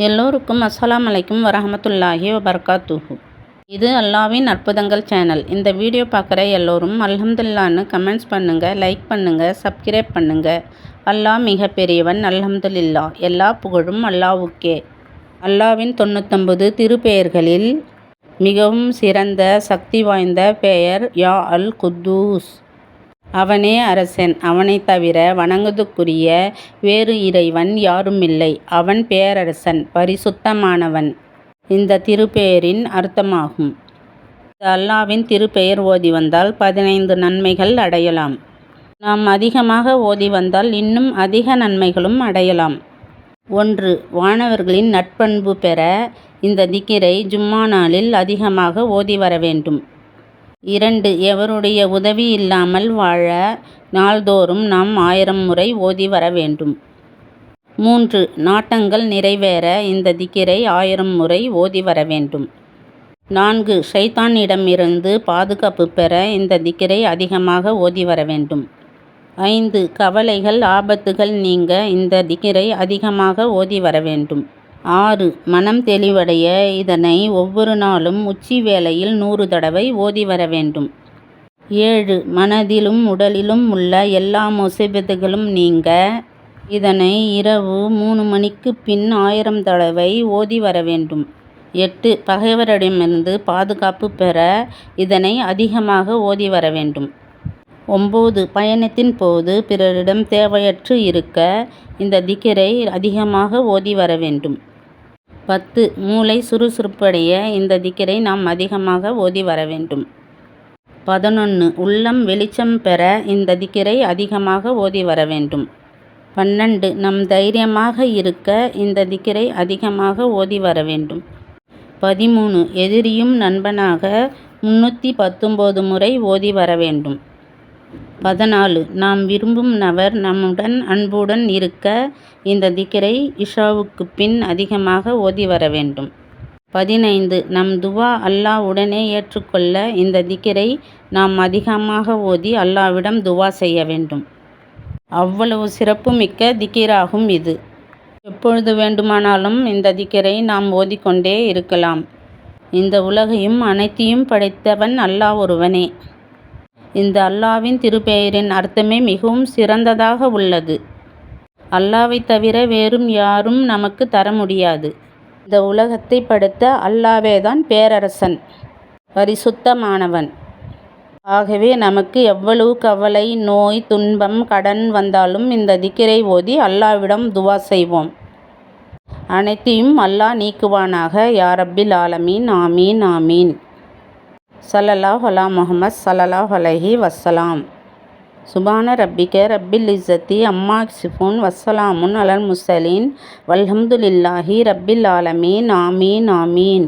எல்லோருக்கும் அஸ்ஸலாமு அலைக்கும் வரஹமத்துல்லாஹி வபரகாத்துஹு. இது அல்லாஹ்வின் அற்புதங்கள் சேனல். இந்த வீடியோ பார்க்குற எல்லோரும் அல்ஹம்துலில்லாஹ்னு கமெண்ட்ஸ் பண்ணுங்கள், லைக் பண்ணுங்கள், சப்ஸ்கிரைப் பண்ணுங்கள். அல்லாஹ் மிக பெரியவன், அல்ஹம்துலில்லாஹ். எல்லா புகழும் அல்லாஹ்வுக்கே. அல்லாஹ்வின் 99 திருப்பெயர்களில் மிகவும் சிறந்த சக்தி வாய்ந்த பெயர் யா அல் குத்தூஸ். அவனே அரசன். அவனைத் தவிர வணங்குவதற்குரிய வேறு இறைவன் யாருமில்லை. அவன் பேரரசன், பரிசுத்தமானவன். இந்த திருப்பெயரின் அர்த்தமாகும். இந்த அல்லாஹ்வின் திருப்பெயர் ஓதி வந்தால் 15 நன்மைகள் அடையலாம். நாம் அதிகமாக ஓதி வந்தால் இன்னும் அதிக நன்மைகளும் அடையலாம். 1. வானவர்களின் நட்பண்பு பெற இந்த திக்ரை ஜும்மா நாளில் அதிகமாக ஓதி வர வேண்டும். 2. எவருடைய உதவி இல்லாமல் வாழ நாள்தோறும் நாம் 1000 முறை ஓதி வர வேண்டும். 3. நாட்டங்கள் நிறைவேற இந்த திக்ரை 1000 முறை ஓதி வர வேண்டும். 4. ஷைத்தானிடமிருந்து பாதுகாப்பு பெற இந்த திக்ரை அதிகமாக ஓதி வர வேண்டும். 5. கவலைகள் ஆபத்துகள் நீங்க இந்த திக்ரை அதிகமாக ஓதி வர வேண்டும். 6. மனம் தெளிவடைய இதனை ஒவ்வொரு நாளும் உச்சி வேளையில் 100 தடவை ஓதி வர வேண்டும். 7. மனதிலும் உடலிலும் உள்ள எல்லா முசீபத்துகளும் நீங்க இதனை இரவு 3 மணிக்கு பின் 1000 தடவை ஓதி வர வேண்டும். 8. பகைவரிடமிருந்து பாதுகாப்பு பெற இதனை அதிகமாக ஓதி வர வேண்டும். 9. பயணத்தின் போது பிறரிடம் தேவையற்று இருக்க இந்த திக்ரை அதிகமாக ஓதி வர வேண்டும். 10. மூளை சுறுசுறுப்படைய இந்த திக்ரை நாம் அதிகமாக ஓதி வர வேண்டும். 11. உள்ளம் வெளிச்சம் பெற இந்த திக்ரை அதிகமாக ஓதி வர வேண்டும். 12. நம் தைரியமாக இருக்க இந்த திக்ரை அதிகமாக ஓதி வர வேண்டும். 13. எதிரியும் நண்பனாக 319 முறை ஓதி வர வேண்டும். 14. நாம் விரும்பும் நபர் நம்முடன் அன்புடன் இருக்க இந்த திக்ரை இஷாவுக்கு பின் அதிகமாக ஓதி வர வேண்டும். 15. நம் துவா அல்லாஹ் உடனே ஏற்றுக்கொள்ள இந்த திக்ரை நாம் அதிகமாக ஓதி அல்லாஹ்விடம் துவா செய்ய வேண்டும். அவ்வளவு சிறப்புமிக்க திக்ராகும் இது. எப்பொழுது வேண்டுமானாலும் இந்த திக்ரை நாம் ஓதிக்கொண்டே இருக்கலாம். இந்த உலகையும் அனைத்தையும் படைத்தவன் அல்லாஹ் ஒருவனே. இந்த அல்லாஹ்வின் திருப்பெயரின் அர்த்தமே மிகவும் சிறந்ததாக உள்ளது. அல்லாஹ்வை தவிர வேறும் யாரும் நமக்கு தர முடியாது. இந்த உலகத்தை படைத்த அல்லாஹ்வேதான் பேரரசன், பரிசுத்தமானவன். ஆகவே நமக்கு எவ்வளவு கவலை, நோய், துன்பம், கடன் வந்தாலும் இந்த திக்ரை ஓதி அல்லாஹ்விடம் துவா செய்வோம். அனைத்தையும் அல்லாஹ் நீக்குவானாக. யா ரப்பில் ஆலமீன். ஆமீன் ஆமீன். ஸல்லல்லாஹு அலா முஹம்மத் ஸல்லல்லாஹு அலைஹி வஸல்லம். சுபான ரப்பிக ரப்பில் இஸ்ஸத்தி அம்மா யசிஃபூன் வஸ்ஸலாமுன் அலல் முர்ஸலீன் வல்ஹம்துலில்லாஹி ரப்பில் ஆலமீன். ஆமீன் ஆமீன்.